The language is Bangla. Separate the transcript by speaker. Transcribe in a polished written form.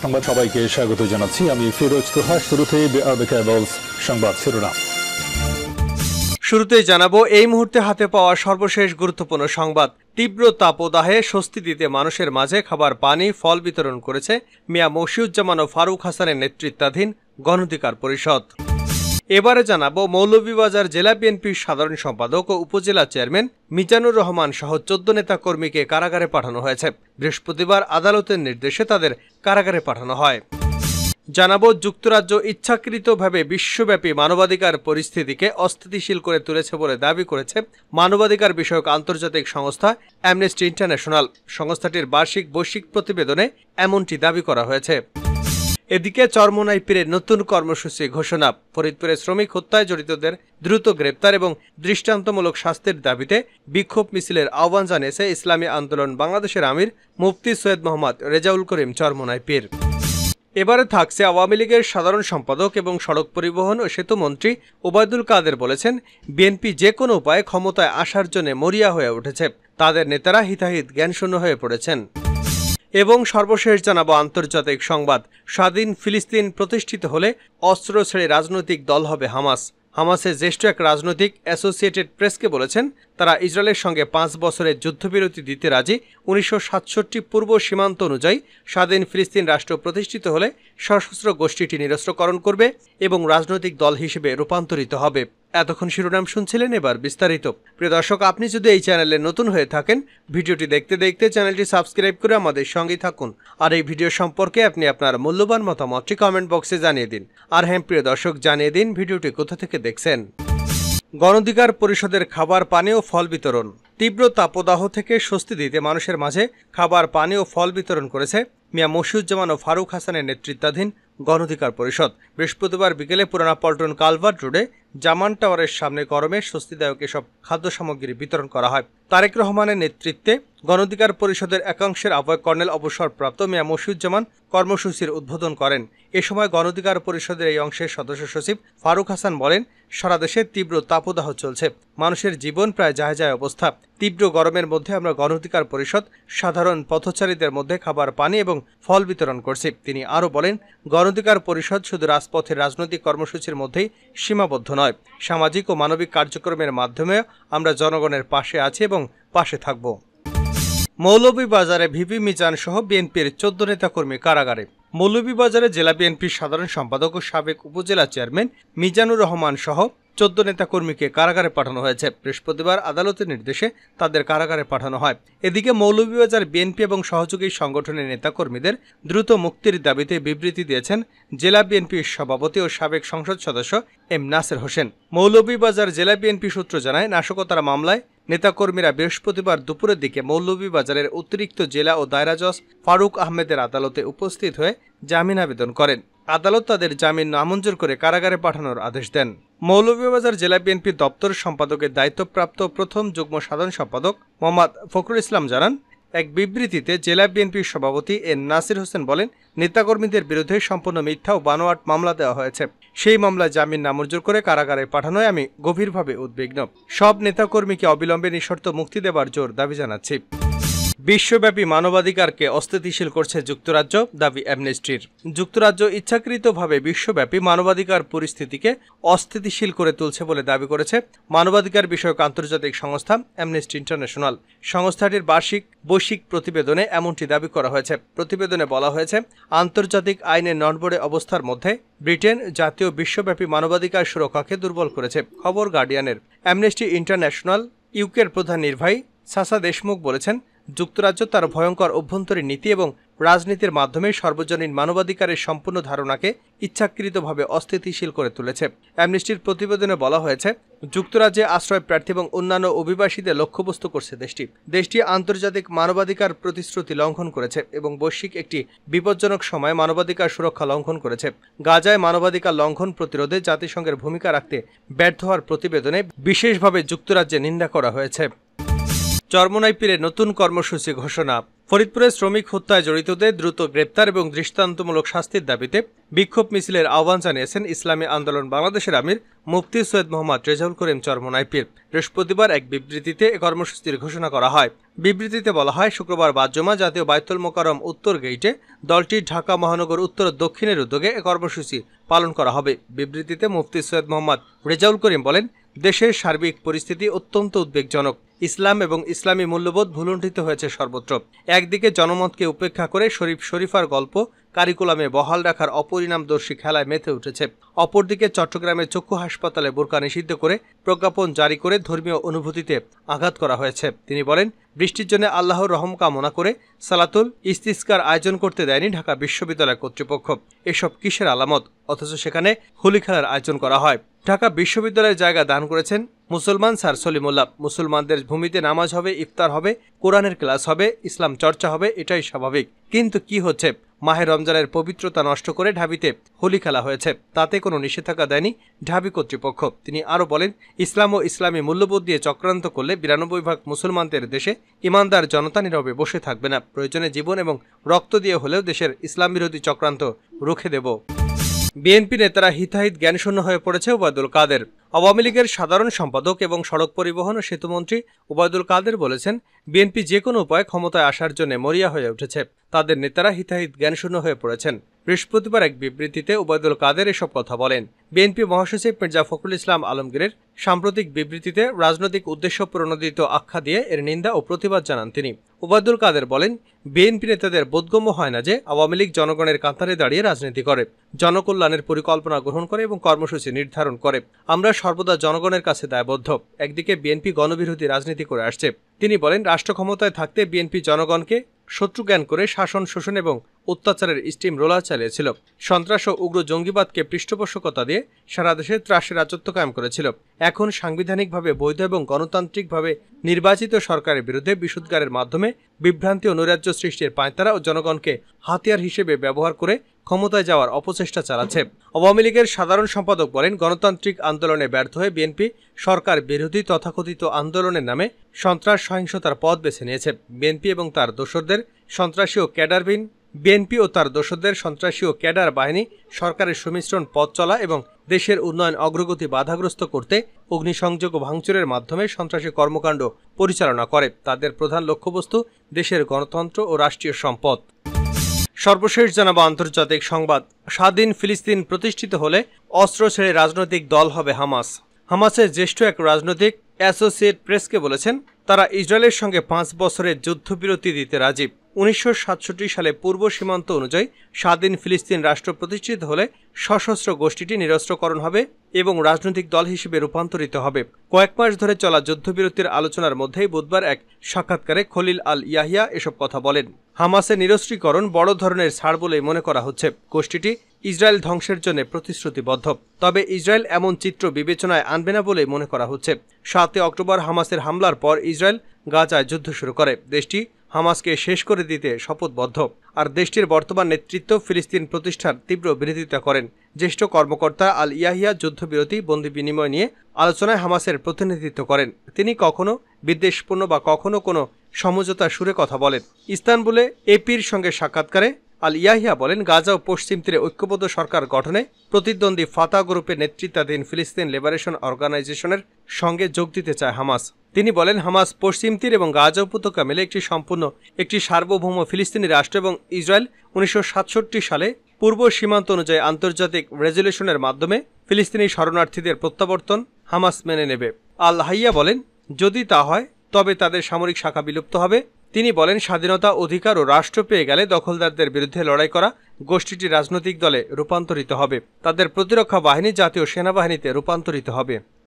Speaker 1: সংবাদ সবাইকে স্বাগত জানাচ্ছি। আমি ফিরোজ তোহা। শুরুতেই সংবাদ শিরোনাম।
Speaker 2: শুরুতেই জানাবো এই মুহূর্তে হাতে পাওয়া সর্বশেষ গুরুত্বপূর্ণ সংবাদ। তীব্র তাপদাহে স্বস্তি দিতে মানুষের মাঝে খাবার, পানি, ফল বিতরণ করেছে মিয়া মশিউজ্জামান ও ফারুক হাসানের নেতৃত্বাধীন গণঅধিকার পরিষদ। এবারে জানাবো মৌলভীবাজার জেলা বিএনপির সাধারণ সম্পাদক ও উপজেলা চেয়ারম্যান মিজানুর রহমান সহ 14 নেতা কর্মীকে কারাগারে পাঠানো হয়েছে। বৃহস্পতিবার আদালতের নির্দেশে তাদের কারাগারে পাঠানো হয়। জানাবো যুক্তরাজ্য ইচ্ছাকৃতভাবে বিশ্বব্যাপী মানবাধিকার পরিস্থিতিকে অস্থিতিশীল করে তুলেছে বলে দাবি করেছে মানবাধিকার বিষয়ক আন্তর্জাতিক সংস্থা অ্যামনেস্টি ইন্টারন্যাশনাল। সংস্থাটির বৈশ্বিক প্রতিবেদনে এমনটি দাবি করা হয়েছে। এদিকে চরমোনাই পীরের নতুন কর্মসূচি ঘোষণা। ফরিদপুরে শ্রমিক হত্যায় জড়িতদের দ্রুত গ্রেপ্তার এবং দৃষ্টান্তমূলক শাস্তির দাবিতে বিক্ষোভ মিছিলের আহ্বান জানিয়েছে ইসলামী আন্দোলন বাংলাদেশের আমির মুফতি সৈয়দ মোহাম্মদ রেজাউল করিম চরমোনাই পীর। এবারে থাকছে আওয়ামী লীগের সাধারণ সম্পাদক এবং সড়ক পরিবহন ও সেতু মন্ত্রী ওবায়দুল কাদের বলেছেন, বিএনপি যে কোনো উপায়ে ক্ষমতায় আসার জন্য মরিয়া হয়ে উঠেছে। তাদের নেতারা হিতাহিত জ্ঞানশূন্য হয়ে পড়েছেন। এবং সর্বশেষ জানাবো আন্তর্জাতিক সংবাদ। স্বাধীন ফিলিস্তিন প্রতিষ্ঠিত হলে অস্ত্র ছেড়ে রাজনৈতিক দল হবে হামাস। হামাসের জ্যেষ্ঠ এক রাজনৈতিক অ্যাসোসিয়েটেড প্রেসকে বলেছেন, তারা ইসরায়েলের সঙ্গে 5 বছরের যুদ্ধবিরতি দিতে রাজি। 1967 পূর্ব সীমান্ত অনুযায়ী স্বাধীন ফিলিস্তিন রাষ্ট্র প্রতিষ্ঠিত হলে সশস্ত্র গোষ্ঠীটি নিরস্ত্রকরণ করবে এবং রাজনৈতিক দল হিসেবে রূপান্তরিত হবে। এতক্ষণ শিরোনাম শুনছিলেন, এবার বিস্তারিত। প্রিয় দর্শক, আপনি যদি এই চ্যানেলে নতুন হয়ে থাকেন, ভিডিওটি দেখতে দেখতে চ্যানেলটি সাবস্ক্রাইব করে আমাদের সঙ্গেই থাকুন। আর এই ভিডিও সম্পর্কে আপনি আপনার মূল্যবান মতামতটি কমেন্ট বক্সে জানিয়ে দিন। আর হ্যাঁ প্রিয় দর্শক, জানিয়ে দিন ভিডিওটি কোথা থেকে দেখছেন। গণঅধিকার পরিষদের খাবার, পানি ও ফল বিতরণ। তীব্র তাপদাহ থেকে স্বস্তি দিতে মানুষের মাঝে খাবার, পানি ও ফল বিতরণ করেছে মিয়া মশিউজ্জামান ও ফারুক হাসানের নেতৃত্বাধীন গণঅধিকার পরিষদ। বৃহস্পতিবার বিকেলে পুরানা পল্টন কালভার্ট রোডে জামান টাওয়ারের সামনে গরমের স্বস্তিদায়ক এসব খাদ্য সামগ্রী বিতরণ করা হয়। তারেক রহমানের নেতৃত্বে গণঅধিকার পরিষদের একাংশের আহ্বায়ক কর্নেল অবসরপ্রাপ্ত মিয়া মশিউজ্জামান কর্মসূচির উদ্বোধন করেন। এ সময় গণঅধিকার পরিষদের এই অংশের সদস্য সচিব ফারুক হাসান বলেন, সারা দেশে তীব্র তাপদাহ চলছে, মানুষের জীবন প্রায় যায় অবস্থা। তীব্র গরমের মধ্যে আমরা গণঅধিকার পরিষদ সাধারণ পথচারীদের মধ্যে খাবার, পানি এবং ফল বিতরণ করছি। তিনি আরও বলেন, গণঅধিকার পরিষদ শুধু রাজপথের রাজনৈতিক কর্মসূচির মধ্যেই সীমাবদ্ধ নয়, সামাজিক ও মানবিক কার্যক্রমের মাধ্যমে আমরা জনগণের পাশে আছি এবং পাশে থাকব। মৌলভীবাজারে ভিপি মিজান সহ বিএনপির 14 নেতাকর্মী কারাগারে। মৌলভীবাজারে জেলা বিএনপির সাধারণ সম্পাদক ও সাবেক উপজেলা চেয়ারম্যান মিজানুর রহমান সহ 14 নেতাকর্মীকে কারাগারে পাঠানো হয়েছে। বৃহস্পতিবার আদালতের নির্দেশে তাদের কারাগারে পাঠানো হয়। এদিকে মৌলভীবাজার বিএনপি এবং সহযোগী সংগঠনের নেতাকর্মীদের দ্রুত মুক্তির দাবিতে বিবৃতি দিয়েছেন জেলা বিএনপির সভাপতি ও সাবেক সংসদ সদস্য এম নাসের হোসেন। মৌলভীবাজার জেলা বিএনপি সূত্র জানায়, নাশকতার মামলায় নেতাকর্মীরা বৃহস্পতিবার দুপুরের দিকে মৌলভীবাজারের অতিরিক্ত জেলা ও দায়রা জজ ফারুক আহমেদের আদালতে উপস্থিত হয়ে জামিন আবেদন করেন। আদালত তাদের জামিন নামঞ্জুর করে কারাগারে পাঠানোর আদেশ দেন। মৌলভীবাজার জেলা বিএনপি দপ্তর সম্পাদকের দায়িত্বপ্রাপ্ত প্রথম যুগ্ম সাধারণ সম্পাদক মোহাম্মদ ফখরুল ইসলাম জানান, এক বিবৃতিতে জেলা বিএনপির সভাপতি এন নাসির হোসেন বলেন, নেতাকর্মীদের বিরুদ্ধে সম্পূর্ণ মিথ্যা ও বানোয়াট মামলা দেওয়া হয়েছে। সেই মামলায় জামিন নামঞ্জুর করে কারাগারে পাঠানোয় আমি গভীরভাবে উদ্বিগ্ন। সব নেতাকর্মীকে অবিলম্বে নিঃশর্ত মুক্তি দেবার জোর দাবি জানাচ্ছি। বিশ্বব্যাপী মানবাধিকারকে অস্থিতিশীল করছে যুক্তরাজ্য, দাবি অ্যামনেস্টির। যুক্তরাজ্য ইচ্ছাকৃতভাবে বিশ্বব্যাপী মানবাধিকার পরিস্থিতিকে অস্থিতিশীল করে তুলছে বলে দাবি করেছে মানবাধিকার বিষয়ক আন্তর্জাতিক সংস্থা অ্যামনেস্টি ইন্টারন্যাশনাল। সংস্থাটির বৈশ্বিক প্রতিবেদনে এমনটি দাবি করা হয়েছে। প্রতিবেদনে বলা হয়েছে, আন্তর্জাতিক আইনের নড়বড়ে অবস্থার মধ্যে ব্রিটেন জাতীয় বিশ্বব্যাপী মানবাধিকার সুরক্ষাকে দুর্বল করেছে। খবর গার্ডিয়ানের। অ্যামনেস্টি ইন্টারন্যাশনাল ইউকের প্রধান নির্বাহী সাসা দেশমুখ বলেছেন, যুক্তরাজ্য তার ভয়ঙ্কর অভ্যন্তরীণ নীতি এবং রাজনীতির মাধ্যমে সর্বজনীন মানবাধিকারের সম্পূর্ণ ধারণাকে ইচ্ছাকৃতভাবে অস্থিতিশীল করে তুলেছে। অ্যামনেস্টির প্রতিবেদনে বলা হয়েছে, যুক্তরাজ্যে আশ্রয় প্রার্থী এবং অন্যান্য অভিবাসীদের লক্ষ্যবস্তু করছে দেশটি আন্তর্জাতিক মানবাধিকার প্রতিশ্রুতি লঙ্ঘন করেছে এবং বৈশ্বিক একটি বিপজ্জনক সময়ে মানবাধিকার সুরক্ষা লঙ্ঘন করেছে। গাজায় মানবাধিকার লঙ্ঘন প্রতিরোধে জাতিসংঘের ভূমিকা রাখতে ব্যর্থ হওয়ার প্রতিবেদনে বিশেষভাবে যুক্তরাজ্যে নিন্দা করা হয়েছে। চরমোনাইপিরে নতুন কর্মসূচি ঘোষণা। ফরিদপুরে শ্রমিক হত্যায় জড়িতদের দ্রুত গ্রেপ্তার এবং দৃষ্টান্তমূলক শাস্তির দাবিতে বিক্ষোভ মিছিলের আহ্বান জানিয়েছেন ইসলামী আন্দোলন বাংলাদেশের আমির মুফতি সৈয়দ মোহাম্মদ রেজাউল করিম চরমোনাইপির। বৃহস্পতিবার এক বিবৃতিতে এ কর্মসূচির ঘোষণা করা হয়। বিবৃতিতে বলা হয়, শুক্রবার বাদ-জুমা জাতীয় বায়তুল মোকাররম উত্তর গেইটে দলটি ঢাকা মহানগর উত্তর ও দক্ষিণের উদ্যোগে এ কর্মসূচি পালন করা হবে। বিবৃতিতে মুফতি সৈয়দ মোহাম্মদ রেজাউল করিম বলেন, দেশের সার্বিক পরিস্থিতি অত্যন্ত উদ্বেগজনক। ইসলাম এবং ইসলামী মূল্যবোধ ভুলুণ্ঠিত হয়েছে সর্বত্র। একদিকে জনমতকে উপেক্ষা করে শরীফার গল্প কারিকুলামে বহাল রাখার অপরিণামদর্শী খেলায় মেতে উঠেছে। অপরদিকে চট্টগ্রামের চক্ষু হাসপাতালে বোরকা নিষিদ্ধ করে প্রজ্ঞাপন জারি করে ধর্মীয় অনুভূতিতে আঘাত করা হয়েছে। তিনি বলেন, বৃষ্টির জন্য আল্লাহর রহম কামনা করে সালাতুল ইস্তিসকার আয়োজন করতে দেয়নি ঢাকা বিশ্ববিদ্যালয় কর্তৃপক্ষ। এসব কিসের আলামত? অথচ সেখানে হোলি খেলার আয়োজন করা হয়। ঢাকা বিশ্ববিদ্যালয়ের জায়গা দান করেছেন মুসলমান স্যার সলিমুল্লাহ। মুসলমানদের ভূমিতে নামাজ হবে, ইফতার হবে, কোরআনের ক্লাস হবে, ইসলাম চর্চা হবে, এটাই স্বাভাবিক। কিন্তু কি হচ্ছে? মাহে রমজানের পবিত্রতা নষ্ট করে ঢাবিতে হোলি খেলা হয়েছে। তাতে কোনো নিষেধাজ্ঞা দেয়নি ঢাবি কর্তৃপক্ষ। তিনি আরও বলেন, ইসলাম ও ইসলামী মূল্যবোধ দিয়ে চক্রান্ত করলে ৯২% মুসলমানদের দেশে ইমানদার জনতা নীরবে বসে থাকবে না। প্রয়োজনে জীবন এবং রক্ত দিয়ে হলেও দেশের ইসলাম বিরোধী চক্রান্ত রুখে দেব। বিএনপি নেতারা হিতাহিত জ্ঞানশূন্য হয়ে পড়েছে ওবায়দুল কাদের। আওয়ামী লীগের সাধারণ সম্পাদক এবং সড়ক পরিবহন ও সেতুমন্ত্রী ওবায়দুল কাদের বলেছেন, বিএনপি যে কোনো উপায়ে ক্ষমতায় আসার জন্য মরিয়া হয়ে উঠেছে। তাদের নেতারা হিতাহিত জ্ঞানশূন্য হয়ে পড়েছেন। বৃহস্পতিবার এক বিবৃতিতে ওবায়দুল কাদের এসব কথা বলেন। বিএনপি মহাসচিব মির্জা ফখরুল ইসলাম আলমগীরের সাম্প্রতিক বিবৃতিতে রাজনৈতিক উদ্দেশ্য প্রণোদিত আখ্যা দিয়ে এর নিন্দা ও প্রতিবাদ জানান তিনি। ওবায়দুল কাদের বলেন, বিএনপি নেতাদের বোধগম্য হয় না যে আওয়ামী লীগ জনগণের কাতারে দাঁড়িয়ে রাজনীতি করে, জনকল্যাণের পরিকল্পনা গ্রহণ করে এবং কর্মসূচি নির্ধারণ করে। আমরা সর্বদা জনগণের কাছে দায়বদ্ধ। একদিকে বিএনপি গণবিরোধী রাজনীতি করে আসছে। তিনি বলেন, রাষ্ট্র ক্ষমতায় থাকতে বিএনপি জনগণকে শত্রু জ্ঞান করে শাসন, শোষণ এবং অত্যাচারের স্টিম রোলার চালিয়েছিল। সন্ত্রাস ও উগ্র জঙ্গিবাদকে পৃষ্ঠপোষকতা দিয়ে সারা দেশে ত্রাসের রাজত্ব কায়েম করেছিল। এখন সাংবিধানিকভাবে বৈধ এবং গণতান্ত্রিকভাবে নির্বাচিত সরকারের বিরুদ্ধে বিশুদ্ধারের মাধ্যমে বিভ্রান্তি ও নৈরাজ্য সৃষ্টির পাঁয়তারা ও জনগণকে হাতিয়ার হিসেবে ব্যবহার করে ক্ষমতায় যাওয়ার অপচেষ্টা চালাচ্ছে। আওয়ামী লীগের সাধারণ সম্পাদক বলেন, গণতান্ত্রিক আন্দোলনে ব্যর্থ হয়ে বিএনপি সরকার বিরোধী তথাকথিত আন্দোলনের নামে সন্ত্রাস সহিংসতার পথ বেছে নিয়েছে। বিএনপি ও তার দোসরদের সন্ত্রাসী ও ক্যাডার বাহিনী সরকারের সুমিশ্রণ পথ চলা এবং দেশের উন্নয়ন অগ্রগতি বাধাগ্রস্ত করতে অগ্নিসংযোগ ও ভাঙচুরের মাধ্যমে সন্ত্রাসী কর্মকাণ্ড পরিচালনা করে। তাদের প্রধান লক্ষ্যবস্তু দেশের গণতন্ত্র ও রাষ্ট্রীয় সম্পদ। সর্বশেষ জানাবো আন্তর্জাতিক সংবাদ। স্বাধীন ফিলিস্তিন প্রতিষ্ঠিত হলে অস্ত্র ছেড়ে রাজনৈতিক দল হবে হামাস। হামাসের জ্যেষ্ঠ এক রাজনৈতিক অ্যাসোসিয়েট প্রেসকে বলেছেন, তারা ইসরায়েলের সঙ্গে 5 বছরের যুদ্ধবিরতি দিতে রাজি। 1967 সালে পূর্ব সীমান্ত অনুযায়ী স্বাধীন ফিলিস্তিন রাষ্ট্র প্রতিষ্ঠিত হলে সশস্ত্র গোষ্ঠীটি নিরস্ত্রকরণ হবে এবং রাজনৈতিক দল হিসেবে রূপান্তরিত হবে। কয়েক মাস ধরে চলা যুদ্ধবিরতির আলোচনার মধ্যেই বুধবার এক সাক্ষাৎকারে খলিল আল ইয়াহিয়া এসব কথা বলেন। হামাসের নিরস্ত্রীকরণ বড় ধরনের ছাড় বলেই মনে করা হচ্ছে। গোষ্ঠীটি ইসরায়েল ধ্বংসের জন্য প্রতিশ্রুতিবদ্ধ, তবে ইসরায়েল এমন চিত্র বিবেচনায় আনবে না বলেই মনে করা হচ্ছে। 7 অক্টোবর হামাসের হামলার পর ইসরায়েল গাজায় যুদ্ধ শুরু করে। দেশটি হামাসকে শেষ করে দিতে শপথবদ্ধ। আর দেশটির বর্তমান নেতৃত্ব ফিলিস্তিন প্রতিষ্ঠার তীব্র বিরোধিতা করেন। জ্যেষ্ঠ কর্মকর্তা আল ইয়াহিয়া যুদ্ধবিরতি বন্দি বিনিময় নিয়ে আলোচনায় হামাসের প্রতিনিধিত্ব করেন। তিনি কখনো বিদ্বেষপূর্ণ বা কখনো কোনো সমঝোতার সুরে কথা বলেন। ইস্তানবুলে এপির সঙ্গে সাক্ষাৎকারে আল ইয়াহিয়া বলেন, গাজা ও পশ্চিম তীরে ঐক্যবদ্ধ সরকার গঠনে প্রতিদ্বন্দ্বী ফাতা গ্রুপের নেতৃত্বাধীন ফিলিস্তিন লিবারেশন অর্গানাইজেশনের সঙ্গে যোগ দিতে চায় হামাস। তিনি বলেন, হামাস পশ্চিম তীর এবং গাজা উপত্যকা মিলে একটি সার্বভৌম ফিলিস্তিনি রাষ্ট্র এবং ইসরায়েল 1967 সালে পূর্ব সীমান্ত অনুযায়ী আন্তর্জাতিক রেজুলেশনের মাধ্যমে ফিলিস্তিনি শরণার্থীদের প্রত্যাবর্তন হামাস মেনে নেবে। আল হাইয়া বলেন, যদি তা হয় তবে তাদের সামরিক শাখা বিলুপ্ত হবে। তিনি বলেন, স্বাধীনতা, অধিকার ও রাষ্ট্র পেয়ে গেলে দখলদারদের বিরুদ্ধে লড়াই করা গোষ্ঠীটি রাজনৈতিক দলে রূপান্তরিত হবে। তাদের প্রতিরক্ষা বাহিনী জাতীয় সেনাবাহিনীতে রূপান্তরিত হবে।